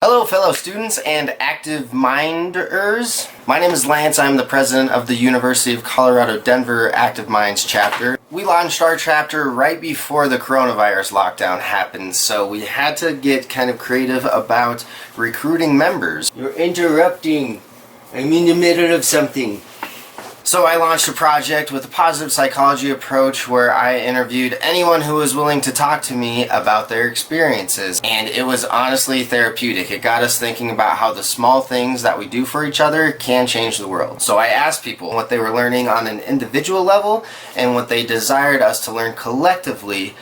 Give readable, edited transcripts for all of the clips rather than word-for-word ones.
Hello, fellow students and active minders. My name is Lance. I'm the president of the University of Colorado Denver Active Minds chapter. We launched our chapter right before the coronavirus lockdown happened, so we had to get kind of creative about recruiting members. You're interrupting. I'm in the middle of something. So I launched a project with a positive psychology approach where I interviewed anyone who was willing to talk to me about their experiences. And it was honestly therapeutic. It got us thinking about how the small things that we do for each other can change the world. So I asked people what they were learning on an individual level and what they desired us to learn collectively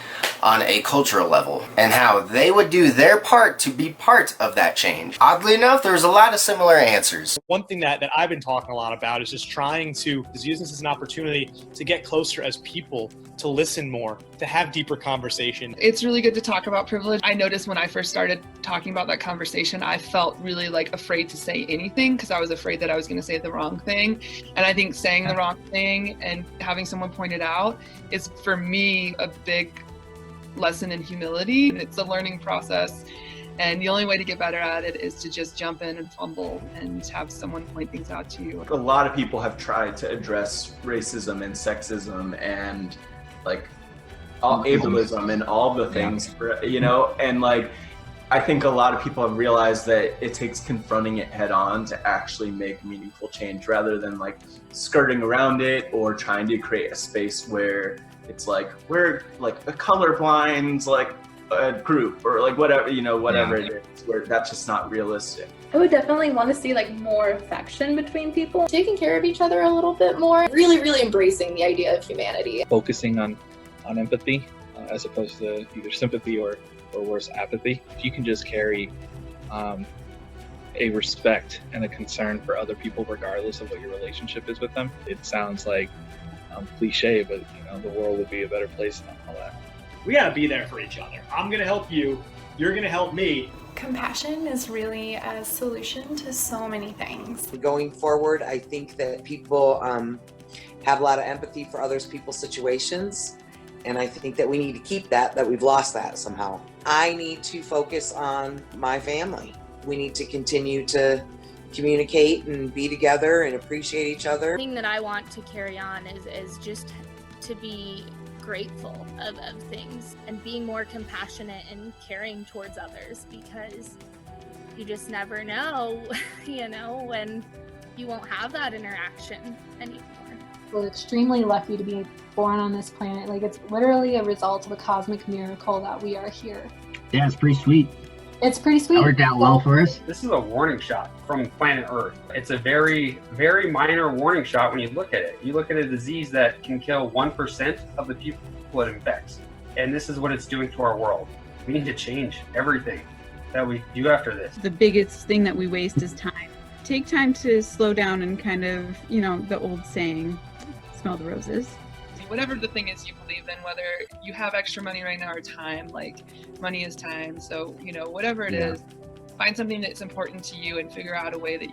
on a cultural level, and how they would do their part to be part of that change. Oddly enough, there was a lot of similar answers. One thing that I've been talking a lot about is just trying to use this as an opportunity to get closer as people, to listen more, to have deeper conversation. It's really good to talk about privilege. I noticed when I first started talking about that conversation, I felt really afraid to say anything because I was afraid that I was going to say the wrong thing. And I think saying the wrong thing and having someone point it out is, for me, a big lesson in humility. It's a learning process, and the only way to get better at it is to just jump in and fumble and have someone point things out to you. A lot of people have tried to address racism and sexism and all ableism and all the things, and I think a lot of people have realized that it takes confronting it head on to actually make meaningful change, rather than skirting around it or trying to create a space where it's we're a colorblind a group or whatever it is, where that's just not realistic. I would definitely want to see more affection between people, taking care of each other a little bit more, really embracing the idea of humanity. Focusing on empathy as opposed to either sympathy or worse, apathy. If you can just carry a respect and a concern for other people regardless of what your relationship is with them, it sounds like cliche, but the world would be a better place than all that. We gotta be there for each other. I'm gonna help you, you're gonna help me. Compassion is really a solution to so many things. Going forward, I think that people have a lot of empathy for other people's situations, and I think that we need to keep that we've lost that somehow. I need to focus on my family. We need to continue to communicate and be together and appreciate each other. The thing that I want to carry on is just to be grateful of things and being more compassionate and caring towards others, because you just never know, when you won't have that interaction anymore. We're extremely lucky to be born on this planet. It's literally a result of a cosmic miracle that we are here. Yeah, it's pretty sweet. It's pretty sweet. That worked out well for us. This is a warning shot from planet Earth. It's a very, very minor warning shot when you look at it. You look at a disease that can kill 1% of the people it infects. And this is what it's doing to our world. We need to change everything that we do after this. The biggest thing that we waste is time. Take time to slow down and kind of, the old saying, smell the roses. Whatever the thing is you believe in, whether you have extra money right now or time, money is time. So, whatever it is, find something that's important to you and figure out a way that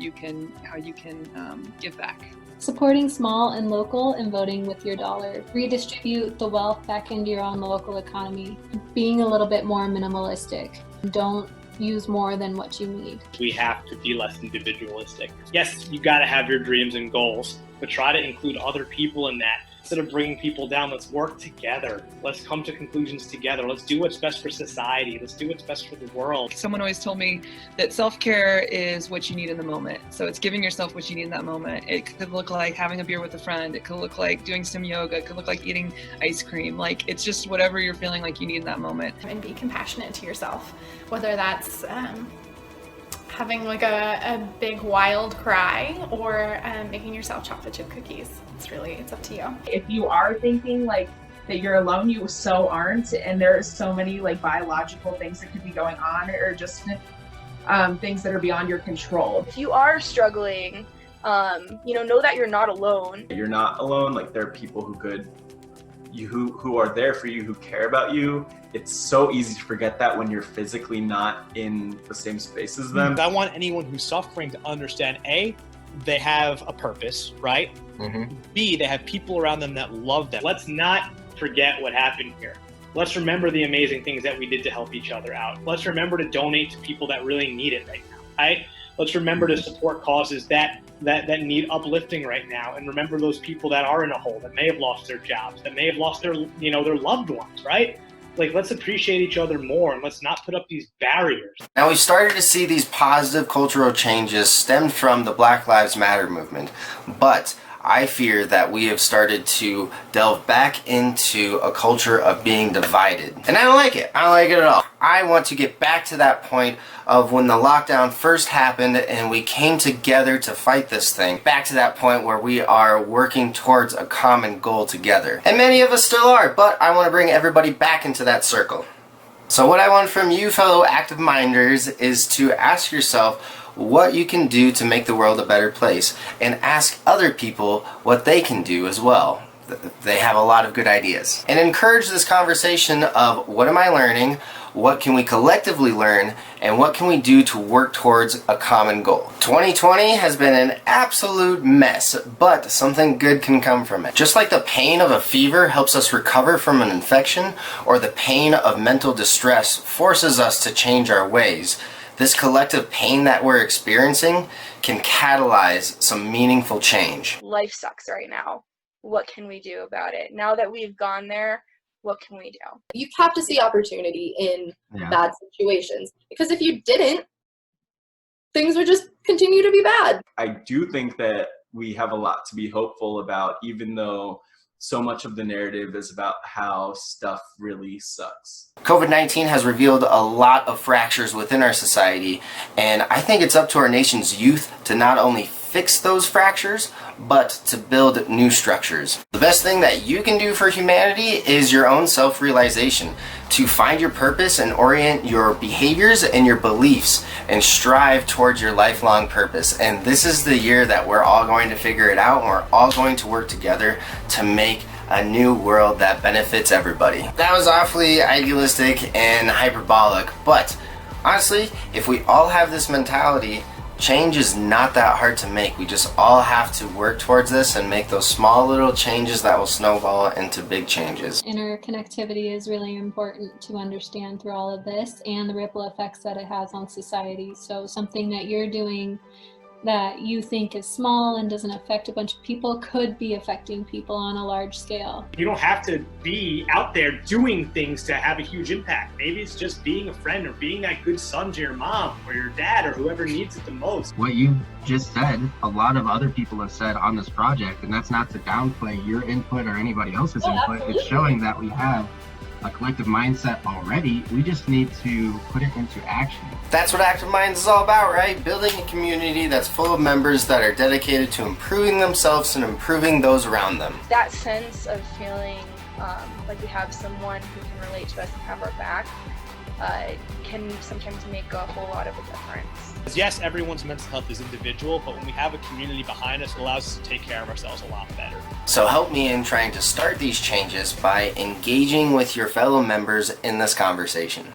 how you can give back. Supporting small and local and voting with your dollar. Redistribute the wealth back into your own local economy. Being a little bit more minimalistic. Don't use more than what you need. We have to be less individualistic. Yes, you gotta have your dreams and goals, but try to include other people in that. Instead of bringing people down, let's work together. Let's come to conclusions together. Let's do what's best for society. Let's do what's best for the world. Someone always told me that self-care is what you need in the moment. So it's giving yourself what you need in that moment. It could look like having a beer with a friend. It could look like doing some yoga. It could look like eating ice cream. It's just whatever you're feeling like you need in that moment. And be compassionate to yourself, whether that's having a big wild cry or making yourself chocolate chip cookies. It's up to you. If you are thinking that you're alone, you so aren't, and there are so many biological things that could be going on, or just things that are beyond your control. If you are struggling, know that you're not alone. You're not alone. There are people who are there for you, who care about you. It's so easy to forget that when you're physically not in the same space as them. I want anyone who's suffering to understand, A, they have a purpose, right? Mm-hmm. B, they have people around them that love them. Let's not forget what happened here. Let's remember the amazing things that we did to help each other out. Let's remember to donate to people that really need it right now, right? Let's remember to support causes that need uplifting right now, and remember those people that are in a hole, that may have lost their jobs, that may have lost their, their loved ones, right? Like, let's appreciate each other more, and let's not put up these barriers. Now, we started to see these positive cultural changes stemmed from the Black Lives Matter movement, but I fear that we have started to delve back into a culture of being divided. And I don't like it. I don't like it at all. I want to get back to that point of when the lockdown first happened and we came together to fight this thing. Back to that point where we are working towards a common goal together. And many of us still are, but I want to bring everybody back into that circle. So what I want from you, fellow active minders, is to ask yourself what you can do to make the world a better place, and ask other people what they can do as well. They have a lot of good ideas. And encourage this conversation of what am I learning, what can we collectively learn, and what can we do to work towards a common goal. 2020 has been an absolute mess, but something good can come from it. Just like the pain of a fever helps us recover from an infection, or the pain of mental distress forces us to change our ways, this collective pain that we're experiencing can catalyze some meaningful change. Life sucks right now. What can we do about it? Now that we've gone there, what can we do? You have to see opportunity in bad situations, because if you didn't, things would just continue to be bad. I do think that we have a lot to be hopeful about, even though so much of the narrative is about how stuff really sucks. COVID-19 has revealed a lot of fractures within our society, and I think it's up to our nation's youth to not only fix those fractures, but to build new structures. The best thing that you can do for humanity is your own self-realization, to find your purpose and orient your behaviors and your beliefs and strive towards your lifelong purpose. And this is the year that we're all going to figure it out, and we're all going to work together to make a new world that benefits everybody. That was awfully idealistic and hyperbolic, but honestly, if we all have this mentality, change is not that hard to make. We just all have to work towards this and make those small little changes that will snowball into big changes. Interconnectivity is really important to understand through all of this, and the ripple effects that it has on society. So something that you're doing that you think is small and doesn't affect a bunch of people could be affecting people on a large scale. You don't have to be out there doing things to have a huge impact. Maybe it's just being a friend, or being that good son to your mom or your dad, or whoever needs it the most. What you just said, a lot of other people have said on this project, and that's not to downplay your input or anybody else's input. Absolutely. It's showing that we have a collective mindset already. We just need to put it into action. That's what Active Minds is all about, right? Building a community that's full of members that are dedicated to improving themselves and improving those around them. That sense of feeling like we have someone who can relate to us and have our back can sometimes make a whole lot of a difference. Yes, everyone's mental health is individual, but when we have a community behind us, it allows us to take care of ourselves a lot better. So help me in trying to start these changes by engaging with your fellow members in this conversation.